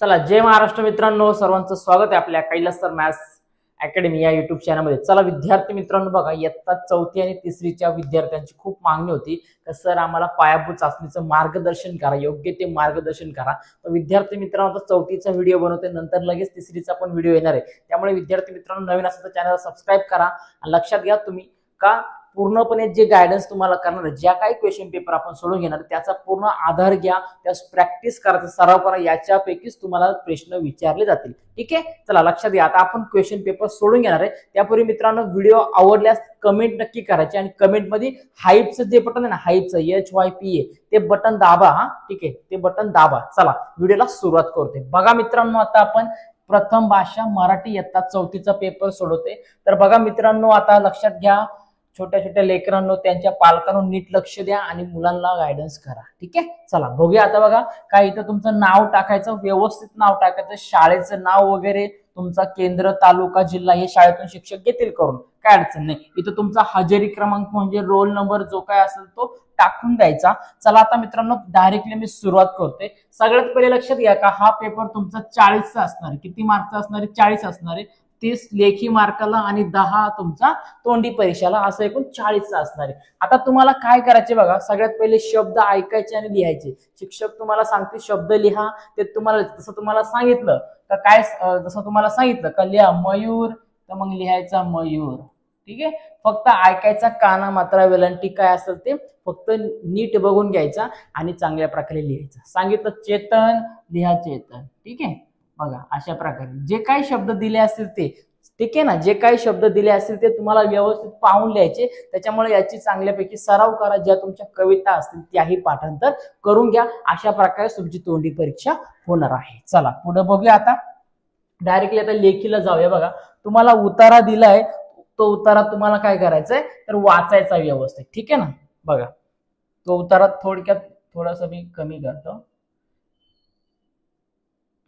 चला, जय महाराष्ट्र मित्रांनो, सर्वांचं स्वागत आहे आपल्या कैलास सर मॅथ्स अकॅडमी या युट्यूब चॅनलमध्ये। चला विद्यार्थी मित्रांनो, बघा इयत्ता 4थी आणि 3रीच्या विद्यार्थ्यांची खूप मागणी होती की सर आम्हाला पायाभूत चाचणीचं मार्गदर्शन करा, योग्य ते मार्गदर्शन करा। तर विद्यार्थी मित्रांनो, 4थीचा व्हिडिओ बनवते, नंतर लगेच 3रीचा पण व्हिडिओ येणार आहे। त्यामुळे विद्यार्थी मित्रांनो, नवीन असेल तर चॅनलला सबस्क्राईब करा आणि लक्षात घ्या तुम्ही का पूर्णपणे जे गायडन्स तुम्हाला करणार आहे, ज्या काही क्वेश्चन पेपर आपण सोडून घेणार त्याचा पूर्ण आधार घ्या, त्या प्रॅक्टिस करायचा सराव करा, याच्यापैकीच तुम्हाला प्रश्न विचारले जातील। ठीक आहे, चला लक्षात घ्या। आता आपण क्वेश्चन पेपर सोडून घेणार आहे, त्यापूर्वी मित्रांनो व्हिडिओ आवडल्यास कमेंट नक्की करायची आणि कमेंट मध्ये हाईपचं जे बटन आहे ना, हाईपचं HYPA ते बटन दाबा। हा ठीक आहे, ते बटन दाबा। चला व्हिडिओला सुरुवात करते। बघा मित्रांनो, आता आपण प्रथम भाषा मराठी इयत्ता 4थीचा पेपर सोडवते। तर बघा मित्रांनो, आता लक्षात घ्या, छोट्या छोट्या लेकरांनो त्यांच्या पालकांनो नीट लक्ष द्या आणि मुलांना गायडन्स करा। ठीक आहे, चला बघूया। आता बघा काय, इथं तुमचं नाव टाकायचं, व्यवस्थित नाव टाकायचं, शाळेचं नाव वगैरे, तुमचा केंद्र, तालुका, जिल्हा हे शाळेतून शिक्षक घेतील करून, काय अडचण नाही। इथं तुमचा हजेरी क्रमांक म्हणजे रोल नंबर जो काय असेल तो टाकून द्यायचा। चला आता मित्रांनो, डायरेक्टली मी सुरुवात करते। सगळ्यात पहिले लक्षात घ्या का हा पेपर तुमचा 40चा असणार आहे। किती मार्कचा असणार आहे? 40 असणार आहे। 30 लेखी मार्काला आणि 10 तुमचा तोंडी परीक्षाला, असं एकूण 40चा असणार आहे। आता तुम्हाला काय करायचे बघा, सगळ्यात पहिले शब्द ऐकायचे आणि लिहायचे। शिक्षक तुम्हाला सांगते शब्द लिहा, ते तुम्हाला जसं तुम्हाला सांगितलं का काय, जसं तुम्हाला सांगितलं का लिहा मयूर, तर मग लिहायचा मयूर। ठीक आहे, फक्त ऐकायचा, काना मात्रा वेलांटी काय असेल ते फक्त नीट बघून घ्यायचा आणि चांगल्या प्रकारे लिहायचं। सांगितलं चेतन, लिहा चेतन। ठीक आहे, बघा अशा प्रकारे जे काही शब्द दिले असतील ते, ठीक आहे ना, जे काही शब्द दिले असतील ते तुम्हाला व्यवस्थित पाहून लिहायचे। त्याच्यामुळे याची चांगल्यापैकी सराव करा, ज्या तुमच्या कविता असतील त्याही पाठांतर करून घ्या। अशा प्रकारे तुमची तोंडी परीक्षा होणार आहे। चला पुढे बघूया। आता डायरेक्टली आता लेखीला जाऊया। बघा तुम्हाला उतारा दिलाय, तो उतारा तुम्हाला काय करायचंय तर वाचायचा व्यवस्थित। ठीक आहे ना, बघा तो उतारा थोडक्यात थोडासा मी कमी करतो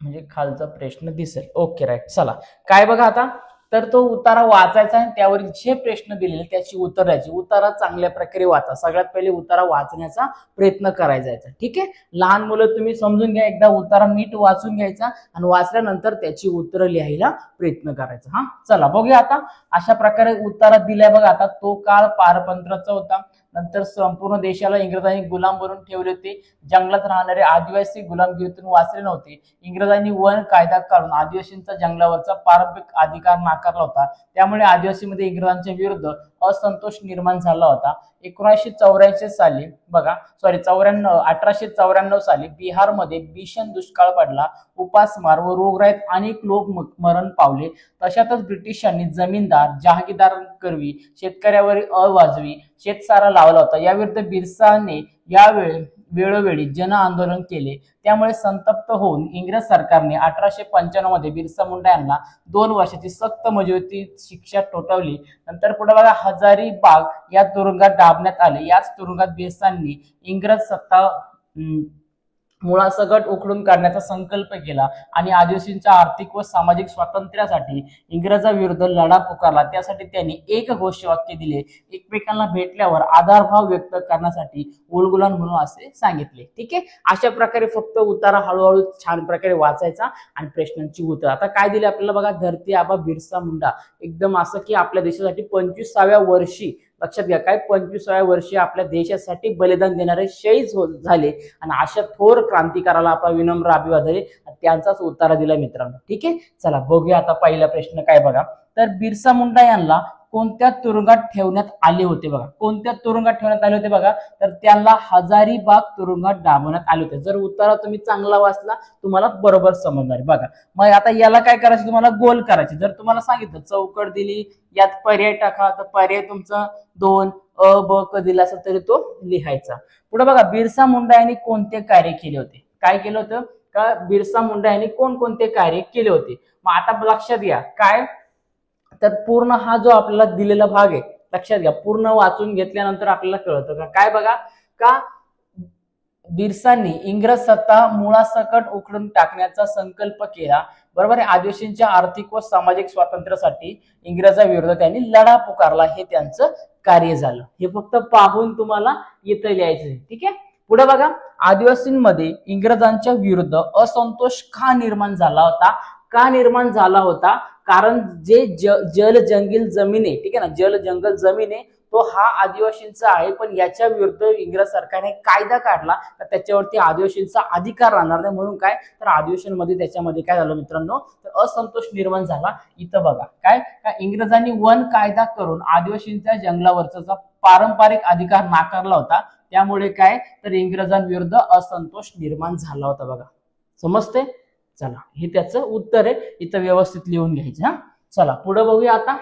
म्हणजे खालचा प्रश्न दिसेल। ओके राईट, चला काय बघा आता, तर तो उतारा वाचायचा आहे, त्यावर जे प्रश्न दिलेले त्याची उत्तर द्यायची। उतारा चांगल्या प्रकारे वाचा, सगळ्यात पहिले उतारा वाचण्याचा प्रयत्न करायचा। ठीक आहे, लहान मुलं तुम्ही समजून घ्या, एकदा उतारा नीट वाचून घ्यायचा आणि वाचल्यानंतर त्याची उत्तरं लिहायला प्रयत्न करायचा। हा चला बघूया। आता अशा प्रकारे उतारा दिलाय बघा। आता तो काळ पारतंत्र्याचा होता, नंतर संपूर्ण देशाला इंग्रजांनी गुलाम बनवून ठेवले होते, जंगलात राहणारे आदिवासी गुलामगिरीतून वाचले नव्हते, इंग्रजांनी वन कायदा काढून आदिवासींचा जंगलावरचा पारंपरिक अधिकार नाकारला होता, त्यामुळे आदिवासीमध्ये इंग्रजांच्या विरुद्ध असंतोष निर्माण झाला होता। 1984 साली बघा, 1894 साली बिहारमध्ये भीषण दुष्काळ पडला, उपासमार व रोगराईत अनेक लोक मरण पावले। तशातच ब्रिटिशांनी जमीनदार जहागीरदारांकरवी शेतकऱ्यावर अवाजवी शेतसारा लावला होता। याविरुद्ध बिरसाने वेळोवेळी जन आंदोलन केले, त्यामुळे संतप्त होऊन इंग्रज सरकारने 1895 मध्ये बिरसा मुंडा यांना 2 वर्षाची सक्त मजुरी शिक्षा ठोठावली। नंतर पुढे बघा, हजारीबाग या तुरुंगात डांबण्यात आले। याच तुरुंगात बिरसांनी इंग्रज सत्ता मुळासकट उखडून काढण्याचा संकल्प केला आणि आदिवासींच्या आर्थिक व सामाजिक स्वातंत्र्यासाठी इंग्रजाविरुद्ध लढा पुकारला। त्यासाठी त्यांनी एक घोषवाक्य दिले, एकमेकांना भेटल्यावर आदरभाव व्यक्त करण्यासाठी उलगुलान म्हणून असे सांगितले। ठीक आहे, अशा प्रकारे फक्त उतारा हळूहळू छान प्रकारे वाचायचा आणि प्रश्नांची उत्तर। आता काय दिले आपल्याला बघा, धरती आबा बिरसा मुंडा, एकदम असं की आपल्या देशासाठी 25व्या वर्षी, लक्षात घ्या काय 25व्या वर्षी आपल्या देशासाठी बलिदान देणारे शहीद झाले आणि अशा थोर क्रांतिकाराला आपला विनम्र अभिवादन आहे, त्यांचाच उत्तर दिला मित्रांनो। ठीक आहे, चला बघूया। आता पहिला प्रश्न काय बघा, तर बिरसा मुंडा यांना कोणत्या तुरुंगात ठेवण्यात आले होते? बघा कोणत्या तुरुंगात ठेवण्यात आले होते बघा, तर त्यांना हजारीबाग तुरुंगात डांबण्यात आले होते। जर उत्तर तुम्ही चांगला वाचला तुम्हाला बरोबर समजणार। बघा मग आता याला काय करायचं, तुम्हाला गोल करायचे। जर तुम्हाला सांगितलं चौकट दिली, यात पर्याय टाका, तर पर्याय तुमचा 2 अ ब क दिला असेल तरी तो लिहायचा। पुढे बघा, बिरसा मुंडा यांनी कोणते कार्य केले होते? काय केलं होतं का बिरसा मुंडा यांनी कोणकोणते कार्य केले होते? मग आता लक्षात घ्या काय, तर पूर्ण हा जो आपल्याला दिलेला भाग आहे, लक्षात घ्या, पूर्ण वाचून घेतल्यानंतर आपल्याला कळतं का काय बघा, का बिरसांनी इंग्रज सत्ता मुळासकट उखडून टाकण्याचा संकल्प केला, बरोबर आहे। आदिवासींच्या आर्थिक व सामाजिक स्वातंत्र्यासाठी इंग्रजाविरुद्ध त्यांनी लढा पुकारला, हे त्यांचं कार्य झालं। हे फक्त पाहून तुम्हाला येतं लिहायचं। ठीक आहे, पुढे बघा, आदिवासींमध्ये इंग्रजांच्या विरुद्ध असंतोष का निर्माण झाला होता? का निर्माण झाला होता? कारण जे जल जंगल जमीन आहे, ठीक आहे ना, जल जंगल जमीन आहे तो हा आदिवासींचा आहे, पण याच्या विरुद्ध इंग्रज सरकारने कायदा काढला तर त्याच्यावरती आदिवासींचा अधिकार राहणार नाही, म्हणून काय तर आदिवासींमध्ये त्याच्यामध्ये काय झालं मित्रांनो, तर असंतोष निर्माण झाला. इथं बघा काय इंग्रजांनी वन कायदा करून आदिवासींच्या जंगलावरचा पारंपरिक अधिकार नाकारला होता, त्यामुळे काय तर इंग्रजांविरुद्ध असंतोष निर्माण झाला होता. बघा समजते? चला हे त्याचं उत्तर आहे, इथं व्यवस्थित लिहून घ्यायचं. हा चला पुढे बघूया. आता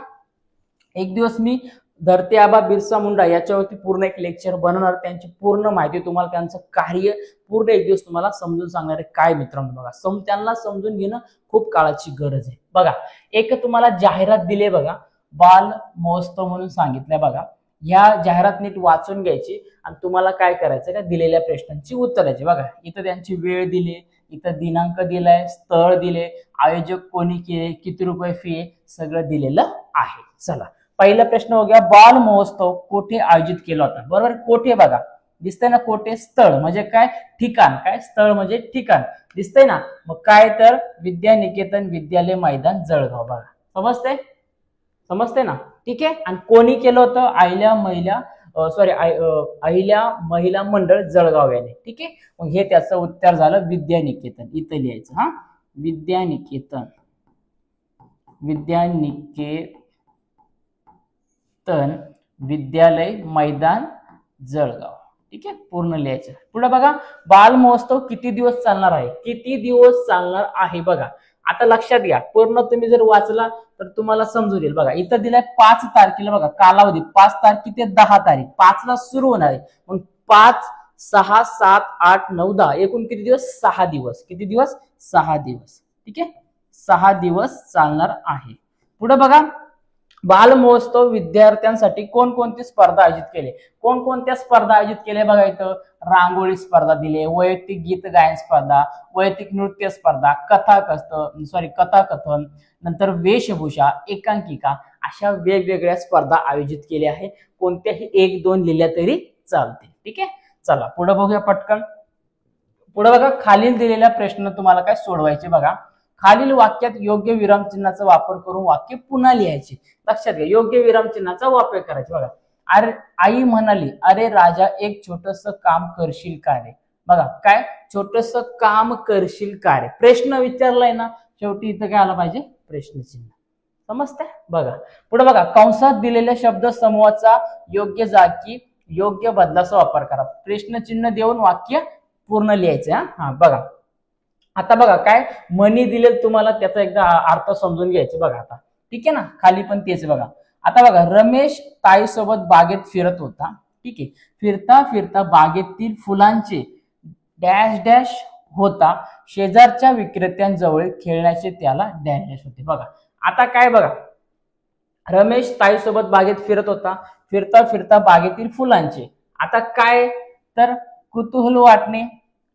एक दिवस मी धरती आबा बिरसा मुंडा याच्यावरती पूर्ण एक लेक्चर बनवणार, त्यांची पूर्ण माहिती तुम्हाला, त्यांचं कार्य पूर्ण एक दिवस तुम्हाला समजून सांगणार आहे. काय मित्रांनो बघा, त्यांना समजून घेणं खूप काळाची गरज आहे. बघा एक तुम्हाला जाहिरात दिली बघा, बाल महोत्सव म्हणून सांगितलंय बघा. ह्या जाहिरात नीट वाचून घ्यायची आणि तुम्हाला काय करायचं का दिलेल्या प्रश्नांची उत्तर द्यायची. बघा इथं त्यांची वेळ दिली, इथं दिनांक दिलाय, स्थळ दिले, आयोजक कोणी केले, किती रुपये फी आहे, सगळं दिलेलं आहे. चला पहिला प्रश्न हो गया, बाल महोत्सव कोठे आयोजित केला होता? बरोबर, कोठे बघा दिसतंय ना, कोठे स्थळ म्हणजे काय ठिकाण, काय स्थळ म्हणजे ठिकाण दिसतंय ना, मग काय तर विद्यानिकेतन विद्यालय मैदान जळगाव. बघा समजते ना, ठीक आहे. आणि कोणी केलं होतं? अहिल्या महिला मंडळ जळगाव याने, ठीक आहे. मग हे त्याचं उत्तर झालं विद्यानिकेतन. इथं लिहायचं हा, विद्यानिकेतन विद्यालय मैदान जळगाव, ठीक आहे, पूर्ण लिहायचं. पुढे बघा, बाल महोत्सव किती दिवस चालणार आहे? किती दिवस चालणार आहे? बघा आता लक्षात घ्या, पूर्ण तुम्ही जर वाचला तर तुम्हाला समजून येईल. बघा इथं दिलाय 5 तारखेला, बघा कालावधी 5 तारखे ते 10 तारीख, 5 ला सुरू होणार आहे. मग 5, 6, 7, 8, 9, 10 एकूण किती दिवस? 6 दिवस. किती दिवस? 6 दिवस, ठीक आहे, 6 दिवस चालणार आहे. पुढे बघा, बाल महोत्सव विद्यार्थ्यांसाठी कोणकोणती स्पर्धा आयोजित केले? कोणकोणत्या स्पर्धा आयोजित केल्या? बघा इथं रांगोळी स्पर्धा दिले, वैयक्तिक गीत गायन स्पर्धा, वैयक्तिक नृत्य स्पर्धा, कथाकथन, नंतर वेशभूषा, एकांकिका, अशा वेगवेगळ्या स्पर्धा आयोजित केल्या आहे. कोणत्याही 1-2 लिहिल्या तरी चालते, ठीक आहे. चला पुढे बघूया पटकन. पुढे बघा, खालील दिलेल्या प्रश्न तुम्हाला काय सोडवायचे. बघा खालील वाक्यात योग्य विरामचिन्हाचा वापर करून वाक्य पुन्हा लिहायचे. लक्षात घ्या, योग्य विरामचिन्हाचा वापर करायचा. बघा, अरे आई म्हणाली, अरे राजा एक छोटस काम करशील का रे? बघा काय छोटस काम करशील का रे, प्रश्न विचारलाय ना, शेवटी इथं काय आलं पाहिजे? प्रश्नचिन्ह. समजतंय? बघा पुढे बघा, कंसात दिलेल्या शब्द समूहाचा योग्य जागी योग्य बदलाचा वापर करा. प्रश्नचिन्ह देऊन वाक्य पूर्ण लिहायचं. हा बघा आता बघा काय मनी दिले तुम्हाला, त्याचा एकदा अर्थ समजून घ्यायचा. बघा आता ठीक आहे ना, खाली पण तेच. बघा आता बघा, रमेश ताईसोबत बागेत फिरत होता, ठीक आहे. फिरता फिरता बागेतील फुलांचे डॅश डॅश होता, शेजारच्या विक्रेत्यांजवळ खेळण्याचे त्याला डॅश डॅश होते. बघा आता काय बघा, रमेश ताईसोबत बागेत फिरत होता, फिरता फिरता बागेतील फुलांचे, आता काय तर कुतूहल वाटणे,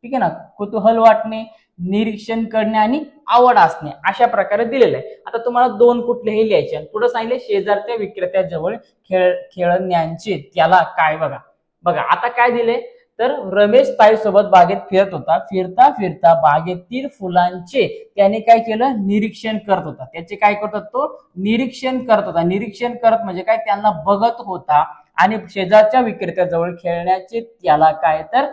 ठीक आहे ना, कुतूहल वाटणे, निरीक्षण करणे आणि आवड असणे, अशा प्रकारे दिलेलं आहे. आता तुम्हाला 2 कुठलेही लिहायचे आणि पुढे सांगितले शेजारच्या विक्रेत्याजवळ खेळण्याचे त्याला काय. बघा आता काय दिले तर रमेश ताईसोबत बागेत फिरत होता, फिरता फिरता बागेतील फुलांचे त्याने काय केलं? निरीक्षण करत होता. त्याचे काय करतात? तो निरीक्षण करत होता. निरीक्षण करत म्हणजे काय? त्यांना बघत होता. आणि शेजारच्या विक्रेत्याजवळ खेळण्याचे त्याला काय तर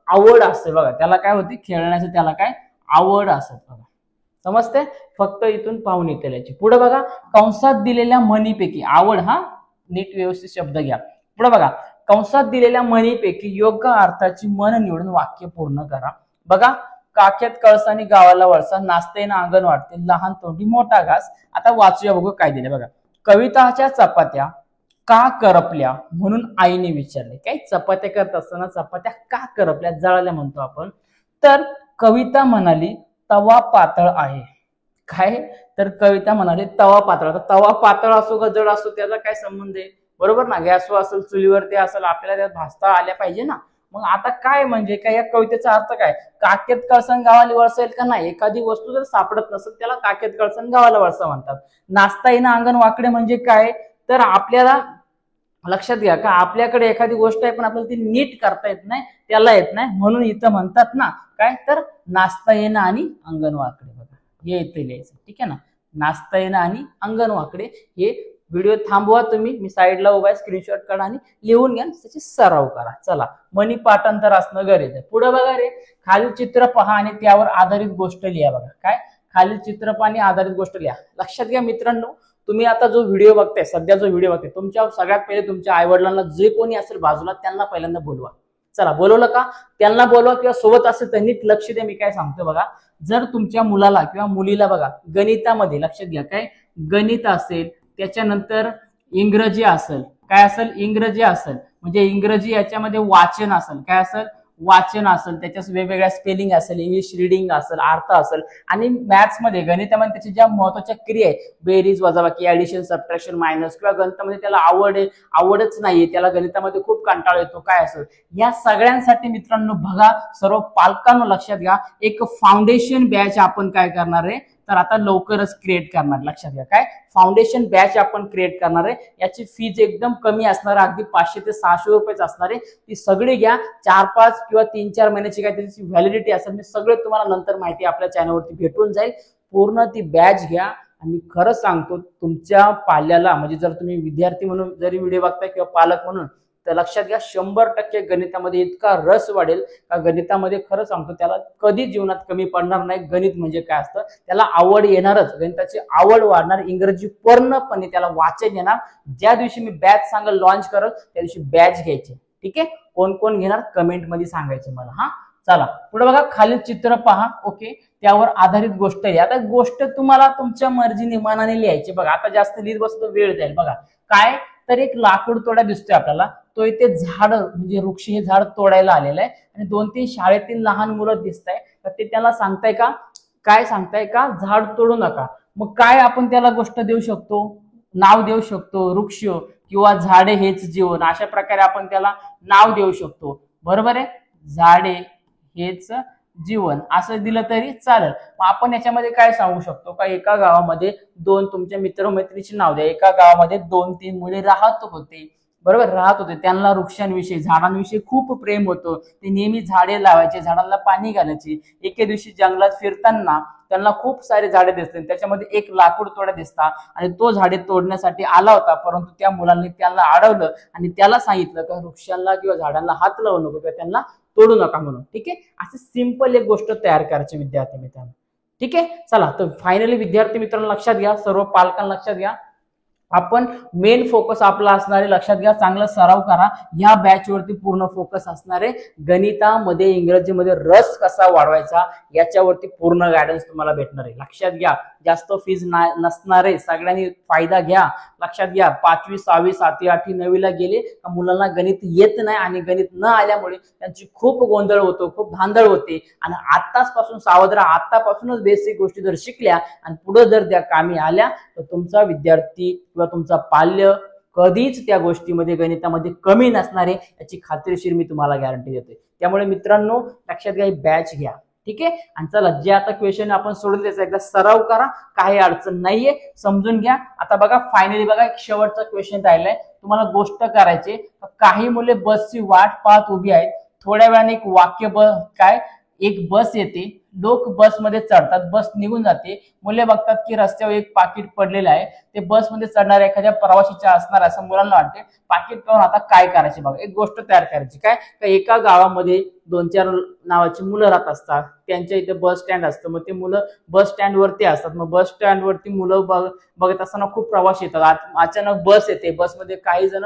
आवड असते. बघा त्याला काय होते? खेळण्याचे त्याला काय आवड असत. बघा समजते? फक्त इथून पाहून येते याची. पुढे बघा, कंसात दिलेल्या म्हणीपैकी आवड, हा नीट व्यवस्थित शब्द घ्या. पुढे बघा, कंसात दिलेल्या म्हणीपैकी योग्य अर्थाची म्हण निवडून वाक्य पूर्ण करा. बघा, काखेत कळसानी गावाला वळसा, नाचते ना अंगण वाटते, लहान तोंडी मोठा घास. आता वाचूया बघू काय दिले. बघा, कविताच्या चपात्या का करपल्या म्हणून आईने विचारले. काय चपात्या करत असताना चपात्या का करपल्या, जळाल्या म्हणतो आपण. तर कविता म्हणाली तवा पातळ आहे. काय तर कविता म्हणाली तवा पातळ. तर तवा पातळ असो का जड असो त्याचा काय संबंध आहे? बरोबर ना, गॅसवर असेल चुलीवरती असेल, आपल्याला त्यात भाजता आल्या पाहिजे ना. मग आता काय म्हणजे काय या कवितेचा अर्थ काय? काखेत कळसन गावाला वळसा येईल का नाही? एखादी वस्तू जर सापडत नसेल त्याला काखेत कळसन गावाला वळसा म्हणतात. नाचता येणं अंगण वाकडे म्हणजे काय तर आपल्याला लक्षात घ्या का आपल्याकडे एखादी गोष्ट आहे पण आपल्याला ती नीट करता येत नाही, त्याला येत नाही, म्हणून इथं म्हणतात ना काय तर नाचता येणं आणि अंगण वाकडे. बघा हे इथे लिहायचं, ठीक आहे ना, नाचता येणं आणि अंगण वाकडे. हे व्हिडिओ थांबवा तुम्ही, मी साईडला उभा आहे, स्क्रीनशॉट काढा आणि लिहून घ्या, त्याची सराव करा. चला, मनी पाठांतर असणं गरजेचं आहे. पुढे बघा रे, खालील चित्र पहा आणि त्यावर आधारित गोष्ट लिहा. बघा काय, खालील चित्र पहा आणि आधारित गोष्ट लिहा. लक्षात घ्या मित्रांनो, तुम्ही आता जो व्हिडिओ बघताय, सध्या जो व्हिडिओ बघताय, तुमच्या सगळ्यात पहिले तुमच्या आई वडिलांना जे कोणी असेल बाजूला त्यांना पहिल्यांदा बोलवा. चला, बोलवलं का, त्यांना बोलवा किंवा सोबत असेल तर नीट लक्ष द्या मी काय सांगतो. बघा, जर तुमच्या मुलाला किंवा मुलीला बघा गणितामध्ये, लक्षात घ्या काय, गणित असेल, त्याच्यानंतर इंग्रजी असेल, काय असेल, इंग्रजी असेल, म्हणजे इंग्रजी याच्यामध्ये वाचन असेल, काय असेल, वाचन असेल, त्याच्यात वेगवेगळ्या स्पेलिंग असेल, इंग्लिश रिडिंग असेल, अर्थ असेल, आणि मॅथ्स मध्ये गणितामध्ये त्याच्या ज्या महत्वाच्या क्रिया आहे, बेरीज, वजाबाकी, ऍडिशन, सबट्रॅक्शन, मायनस, किंवा गणितामध्ये त्याला आवडच नाहीये, त्याला गणितामध्ये खूप कंटाळा येतो, काय असेल, या सगळ्यांसाठी मित्रांनो बघा, सर्व पालकांनो लक्षात घ्या, एक फाउंडेशन बॅच आपण काय करणार आहे तर आता लवकरच क्रिएट करणार. लक्षात घ्या काय, फाउंडेशन बॅच आपण क्रिएट करणार आहे. याची फीज एकदम कमी असणार आहे, अगदी 500 ते 600 रुपयेच असणार आहे. ती सगळी घ्या, 4-5 किंवा 3-4 महिन्याची काय त्याची व्हॅलिडिटी असेल, मी सगळे तुम्हाला नंतर माहिती आपल्या चॅनलवरती भेटून जाईल. पूर्ण ती बॅच घ्या. आणि खरं सांगतो, तुमच्या पाल्याला, म्हणजे जर तुम्ही विद्यार्थी म्हणून जरी व्हिडिओ बघताय किंवा पालक म्हणून, तर लक्षात घ्या 100% गणितामध्ये इतका रस वाढेल का गणितामध्ये खरं सांगतो त्याला कधी जीवनात कमी पडणार नाही. गणित म्हणजे काय असतं, त्याला आवड येणारच, गणिताची आवड वाढणार, इंग्रजी पूर्णपणे त्याला वाचन येणार. ज्या दिवशी मी बॅच सांगेल, लॉन्च करल, त्या दिवशी बॅच घ्यायची. ठीक आहे, कोण कोण घेणार कमेंट मध्ये सांगायचे मला. हा, चला पुढे बघा, खालील चित्र पहा, ओके, त्यावर आधारित गोष्ट आहे. आता गोष्ट तुम्हाला तुमच्या मर्जीने मनाने लिहायची. बघा, आता जास्त लिहित बसतो वेळ जाईल. बघा काय, तर एक लाकूड तोडा दिसतोय आपल्याला, तो इथे झाड म्हणजे वृक्ष हे झाड तोडायला आलेलं आहे आणि 2-3 शाळेतील लहान मुलं दिसत आहे. तर ते त्याला सांगताय का, काय सांगताय का, झाड तोडू नका. मग काय आपण त्याला गोष्ट देऊ शकतो, नाव देऊ शकतो, वृक्ष किंवा झाडे हेच जीवन, अशा प्रकारे आपण त्याला नाव देऊ शकतो. बरोबर आहे, झाडे हेच जीवन असं दिलं तरी चालेल. मग आपण याच्यामध्ये काय सांगू शकतो का, एका गावामध्ये 2 तुमच्या मित्रमैत्रिणीचे नाव द्या. एका गावामध्ये 2-3 मुले राहत होते, बरोबर, राहत होते. त्यांना वृक्षांविषयी, झाडांविषयी खूप प्रेम होतं. ते नेहमी झाडे लावायचे, झाडांना पाणी घालायचे. एके दिवशी जंगलात फिरताना त्यांना खूप सारे झाडे दिसले, त्याच्यामध्ये एक लाकूड तोडा दिसता आणि तो झाडे तोडण्यासाठी आला होता. परंतु त्या मुलांनी त्याला अडवलं आणि त्याला सांगितलं की वृक्षांना किंवा झाडांना हात लावू नको किंवा त्यांना तोडू नका म्हणून. ठीक आहे, असे सिंपल एक गोष्ट तयार करायची विद्यार्थी मित्रांनो. ठीक आहे, चला तर फायनली विद्यार्थी मित्रांनो लक्षात घ्या, सर्व पालकांना लक्षात घ्या, आपण मेन फोकस आपला असणारे, लक्षात घ्या, चांगला सराव करा. या बॅच वरती पूर्ण फोकस असणारे, गणितामध्ये इंग्रजीमध्ये रस कसा वाढवायचा याच्यावरती पूर्ण गायडन्स तुम्हाला भेटणार आहे. लक्षात घ्या, जास्त फीज नसणार आहे, सगळ्यांनी फायदा घ्या. लक्षात घ्या, 5वी 6वी 7वी 8वी 9वीला गेले का मुलांना गणित येत नाही आणि गणित न आल्यामुळे त्यांची खूप गोंधळ होतो, खूप धांदळ होते. आणि आताच पासून सावध राहा, आतापासूनच बेसिक गोष्टी जर शिकल्या आणि पुढे जर त्या कामी आल्या तर तुमचा विद्यार्थी किंवा तुमचा पाल्य कधीच त्या गोष्टीमध्ये गणितामध्ये कमी नसणारे याची खात्रीशीर मी तुम्हाला गॅरंटी देतोय. त्यामुळे मित्रांनो लक्षात घ्या, बॅच घ्या. ठीक आहे, आणि चला जे आता क्वेश्चन आपण सोडून त्याचा एकदा सराव करा, काही अडचण नाहीये, समजून घ्या. आता बघा फायनली बघा, एक शेवटचा क्वेश्चन राहिलाय. तुम्हाला गोष्ट करायची, काही मुले बसची वाट पाहत उभी आहेत. थोड्या वेळाने एक वाक्य काय, एक बस येते, लोक बसमध्ये चढतात, बस निघून जाते. मुले बघतात की रस्त्यावर एक पाकिट पडलेलं आहे, ते बसमध्ये चढणाऱ्या एखाद्या प्रवाशीच्या असणार असं मुलांना वाटते. पाकिट पाहून आता काय करायचे बघा, एक गोष्ट तयार करायची. काय, एका गावामध्ये 2-4 नावाची मुलं राहत असतात, त्यांच्या इथे बस स्टँड असतं. मग ते मुलं बस स्टँड वरती असतात. मग बस स्टँड वरती मुलं बघत असताना खूप प्रवासी येतात. अचानक बस येते, बसमध्ये काही जण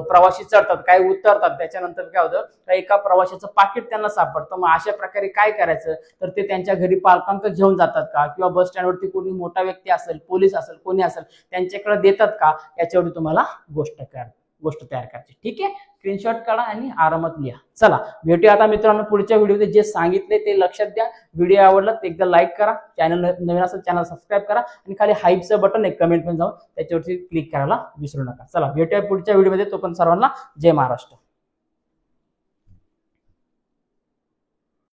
प्रवासी चढतात, काही उतरतात. त्याच्यानंतर काय होतं, एका प्रवाशाचं पाकिट त्यांना सापडतं. मग अशा प्रकारे काय करायचं, तर ते त्यांच्या घरी पालकांक घेऊन जातात का, किंवा बस स्टँड वरती कोणी मोठा व्यक्ती असेल, पोलीस असेल, कोणी असेल, त्यांच्याकडे देतात का, याच्यावरती तुम्हाला गोष्ट तयार करायची. ठीक आहे, स्क्रीनशॉट काढा आणि आरामात लिहा. चला भेटूया आता मित्रांनो पुढच्या व्हिडिओमध्ये. जे सांगितले ते लक्षात द्या. व्हिडिओ आवडला तर एकदा लाईक करा, चॅनल नवीन असेल चॅनल सबस्क्राईब करा आणि खाली हाईपचं बटन एक कमेंट मध्ये जाऊन त्याच्यावरती क्लिक करायला विसरू नका. चला भेटूया पुढच्या व्हिडिओमध्ये. तो पण सर्वांना जय महाराष्ट्र.